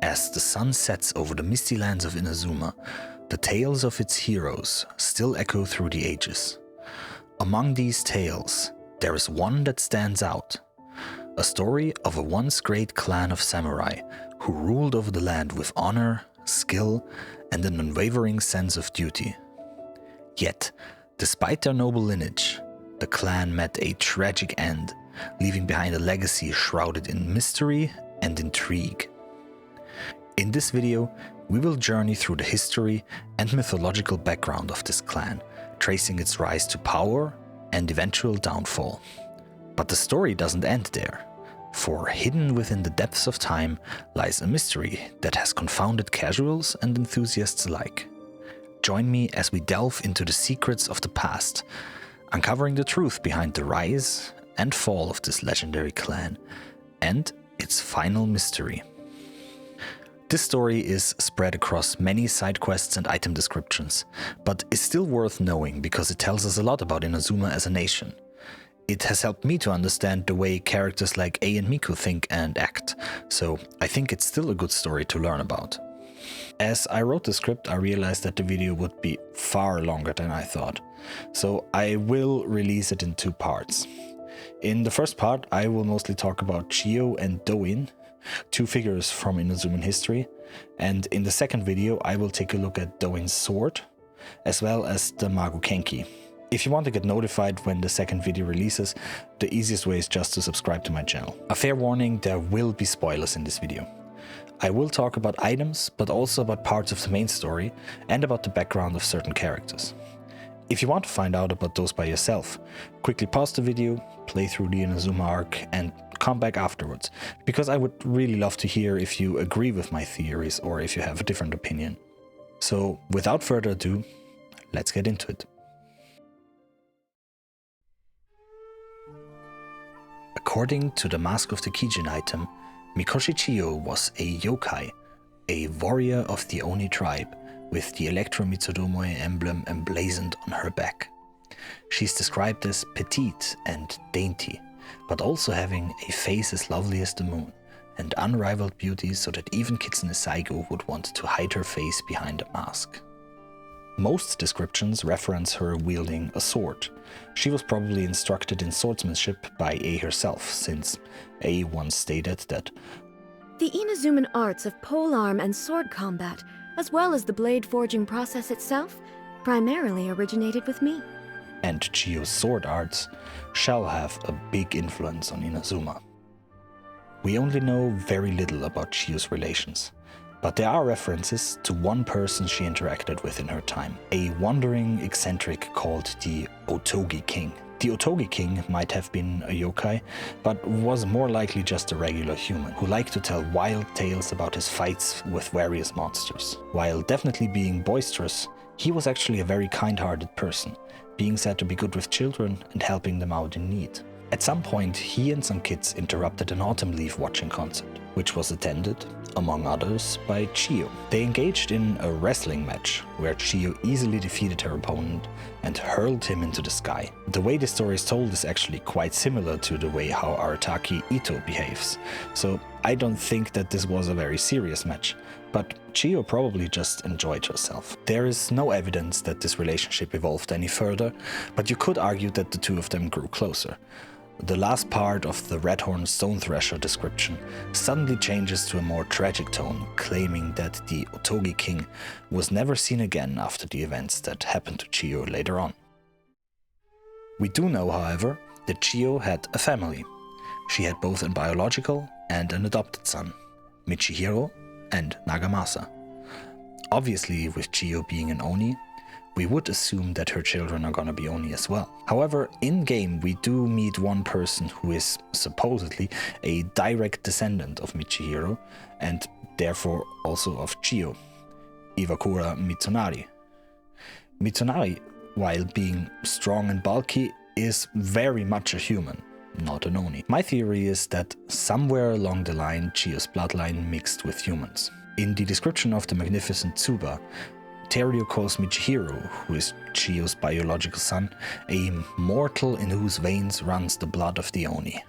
As the sun sets over the misty lands of Inazuma, the tales of its heroes still echo through the ages. Among these tales, there is one that stands out. A story of a once great clan of samurai who ruled over the land with honor, skill, and an unwavering sense of duty. Yet, despite their noble lineage, the clan met a tragic end, leaving behind a legacy shrouded in mystery and intrigue. In this video, we will journey through the history and mythological background of this clan, tracing its rise to power and eventual downfall. But the story doesn't end there, for hidden within the depths of time lies a mystery that has confounded casuals and enthusiasts alike. Join me as we delve into the secrets of the past, uncovering the truth behind the rise and fall of this legendary clan, and its final mystery. This story is spread across many side quests and item descriptions, but is still worth knowing because it tells us a lot about Inazuma as a nation. It has helped me to understand the way characters like A and Miku think and act, so I think it's still a good story to learn about. As I wrote the script, I realized that the video would be far longer than I thought, so I will release it in 2 parts. In the first part, I will mostly talk about Chiyo and Doin, 2 figures from Inazuman history, and in the second video I will take a look at Doin's sword, as well as the Magu Kenki. If you want to get notified when the second video releases, the easiest way is just to subscribe to my channel. A fair warning, there will be spoilers in this video. I will talk about items, but also about parts of the main story and about the background of certain characters. If you want to find out about those by yourself, quickly pause the video, play through the Inazuma arc and come back afterwards, because I would really love to hear if you agree with my theories or if you have a different opinion. So without further ado, let's get into it. According to the Mask of the Kijin item, Mikoshi Chiyo was a yokai, a warrior of the Oni tribe, with the Electro Mitsudomoe emblem emblazoned on her back. She's described as petite and dainty, but also having a face as lovely as the moon, and unrivaled beauty so that even Kitsune Saigo would want to hide her face behind a mask. Most descriptions reference her wielding a sword. She was probably instructed in swordsmanship by A herself, since A once stated that the Inazuman arts of polearm and sword combat, as well as the blade forging process itself, primarily originated with me. And Chiyo's sword arts shall have a big influence on Inazuma. We only know very little about Chiyo's relations, but there are references to one person she interacted with in her time, a wandering eccentric called the Otogi King. The Otogi King might have been a yokai, but was more likely just a regular human who liked to tell wild tales about his fights with various monsters. While definitely being boisterous, he was actually a very kind-hearted person, being said to be good with children and helping them out in need. At some point, he and some kids interrupted an autumn leaf watching concert, which was attended, among others, by Chiyo. They engaged in a wrestling match, where Chiyo easily defeated her opponent and hurled him into the sky. The way the story is told is actually quite similar to the way how Arataki Ito behaves, so I don't think that this was a very serious match, but Chiyo probably just enjoyed herself. There is no evidence that this relationship evolved any further, but you could argue that the 2 of them grew closer. The last part of the Redhorn Stone Thresher description suddenly changes to a more tragic tone, claiming that the Otogi King was never seen again after the events that happened to Chiyo later on. We do know, however, that Chiyo had a family. She had both a biological and an adopted son, Michihiro and Nagamasa. Obviously, with Chiyo being an Oni, we would assume that her children are gonna be Oni as well. However, in-game we do meet one person who is supposedly a direct descendant of Michihiro, and therefore also of Chiyo, Iwakura Mitsunari. Mitsunari, while being strong and bulky, is very much a human, not an Oni. My theory is that somewhere along the line Chiyo's bloodline mixed with humans. In the description of the magnificent Tsuba, Teruo calls Michihiro, who is Chiyo's biological son, a mortal in whose veins runs the blood of the Oni.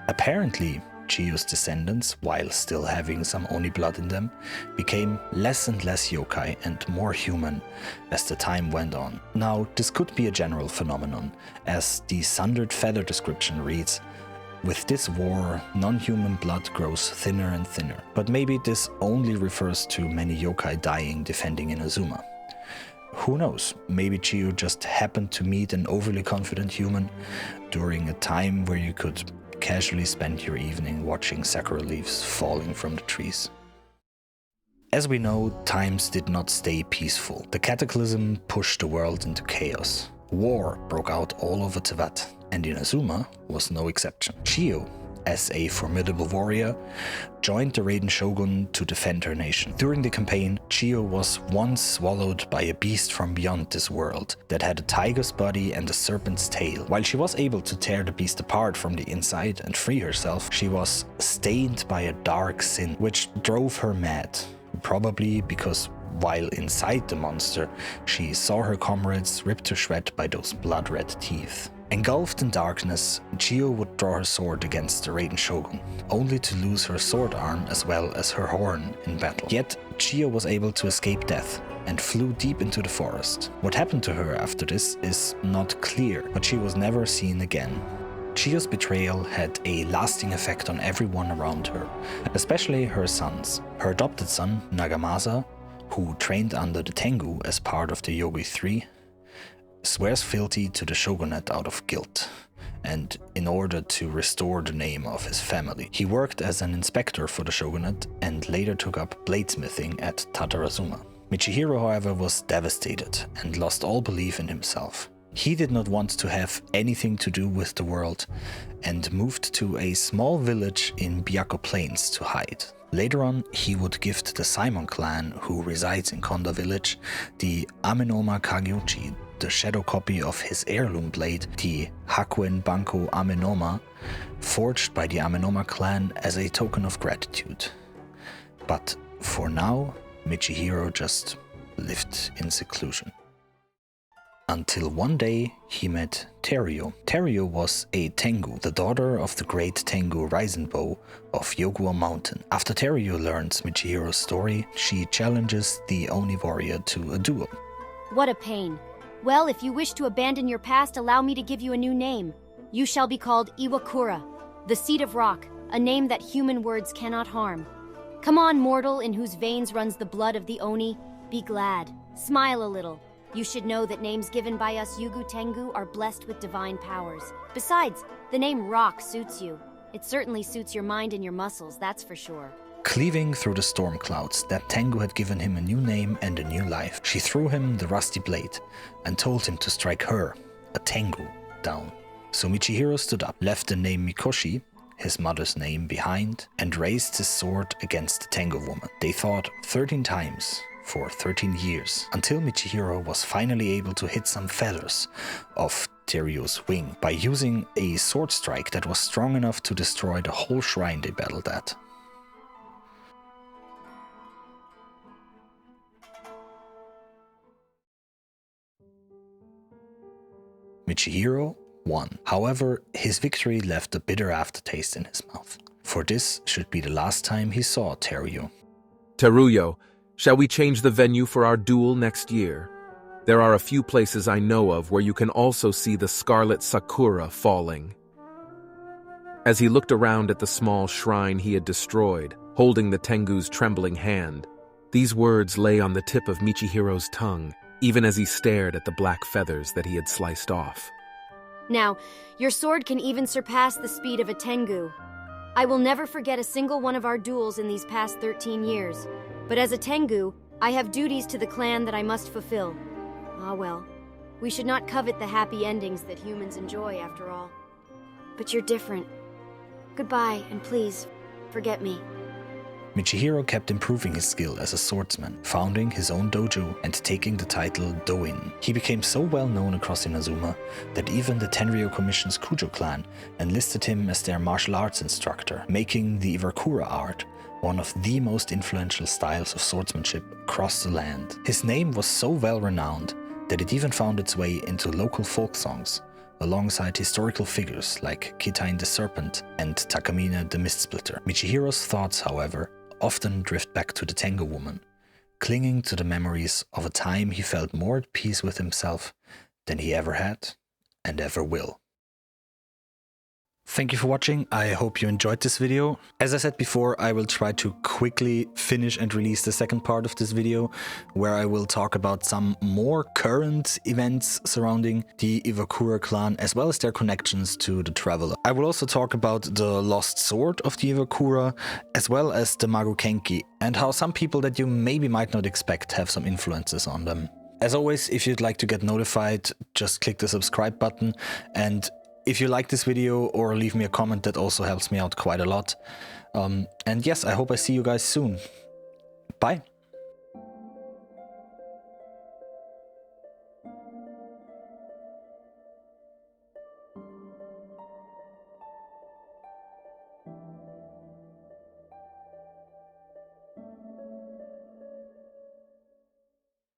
Apparently, Chiyo's descendants, while still having some Oni blood in them, became less and less yokai and more human as the time went on. Now, this could be a general phenomenon, as the sundered feather description reads, "With this war, non-human blood grows thinner and thinner." But maybe this only refers to many yokai dying defending Inazuma. Who knows, maybe Chiyo just happened to meet an overly confident human during a time where you could casually spend your evening watching sakura leaves falling from the trees. As we know, times did not stay peaceful. The Cataclysm pushed the world into chaos. War broke out all over Teyvat, and Inazuma was no exception. Chiyo, as a formidable warrior, joined the Raiden Shogun to defend her nation. During the campaign, Chiyo was once swallowed by a beast from beyond this world that had a tiger's body and a serpent's tail. While she was able to tear the beast apart from the inside and free herself, she was stained by a dark sin, which drove her mad. Probably because while inside the monster, she saw her comrades ripped to shreds by those blood-red teeth. Engulfed in darkness, Chiyo would draw her sword against the Raiden Shogun, only to lose her sword arm as well as her horn in battle. Yet, Chiyo was able to escape death and flew deep into the forest. What happened to her after this is not clear, but she was never seen again. Chiyo's betrayal had a lasting effect on everyone around her, especially her sons. Her adopted son, Nagamasa, who trained under the Tengu as part of the Yogi 3, swears fealty to the shogunate out of guilt, and in order to restore the name of his family. He worked as an inspector for the shogunate and later took up bladesmithing at Tatarazuma. Michihiro, however, was devastated and lost all belief in himself. He did not want to have anything to do with the world and moved to a small village in Byakko Plains to hide. Later on, he would gift the Simon clan, who resides in Konda village, the Amenoma Kageuchi, the shadow copy of his heirloom blade, the Hakuen Banko Amenoma, forged by the Amenoma clan as a token of gratitude. But for now, Michihiro just lived in seclusion. Until one day he met Teruyo. Teruyo was a Tengu, the daughter of the great Tengu Raisenbo of Yoguo Mountain. After Teruyo learns Michihiro's story, she challenges the Oni warrior to a duel. What a pain. Well, if you wish to abandon your past, allow me to give you a new name. You shall be called Iwakura, the seed of rock, a name that human words cannot harm. Come on, mortal, in whose veins runs the blood of the Oni, be glad. Smile a little. You should know that names given by us Yugu Tengu are blessed with divine powers. Besides, the name Rock suits you. It certainly suits your mind and your muscles, that's for sure. Cleaving through the storm clouds, that Tengu had given him a new name and a new life. She threw him the rusty blade and told him to strike her, a Tengu, down. So Michihiro stood up, left the name Mikoshi, his mother's name, behind, and raised his sword against the Tengu woman. They fought 13 times for 13 years, until Michihiro was finally able to hit some feathers of Teruyo's wing by using a sword strike that was strong enough to destroy the whole shrine they battled at. Michihiro won. However, his victory left a bitter aftertaste in his mouth, for this should be the last time he saw Teruyo. Teruyo, shall we change the venue for our duel next year? There are a few places I know of where you can also see the scarlet sakura falling. As he looked around at the small shrine he had destroyed, holding the Tengu's trembling hand, these words lay on the tip of Michihiro's tongue, even as he stared at the black feathers that he had sliced off. Now, your sword can even surpass the speed of a Tengu. I will never forget a single one of our duels in these past 13 years. But as a Tengu, I have duties to the clan that I must fulfill. Ah well, we should not covet the happy endings that humans enjoy after all. But you're different. Goodbye, and please, forget me. Michihiro kept improving his skill as a swordsman, founding his own dojo and taking the title Doin. He became so well known across Inazuma that even the Tenryou Commission's Kujo clan enlisted him as their martial arts instructor, making the Iwakura Art one of the most influential styles of swordsmanship across the land. His name was so well renowned that it even found its way into local folk songs, alongside historical figures like Kitain the Serpent and Takamine the Mistsplitter. Michihiro's thoughts, however, often drift back to the Tengu woman, clinging to the memories of a time he felt more at peace with himself than he ever had and ever will. Thank you for watching. I hope you enjoyed this video. As I said before, I will try to quickly finish and release the second part of this video, where I will talk about some more current events surrounding the Iwakura clan, as well as their connections to the Traveler. I will also talk about the lost sword of the Iwakura, as well as the Marukenki, and how some people that you maybe might not expect have some influences on them. As always, if you'd like to get notified, just click the subscribe button, and if you like this video or leave me a comment, that also helps me out quite a lot. And yes, I hope I see you guys soon. Bye!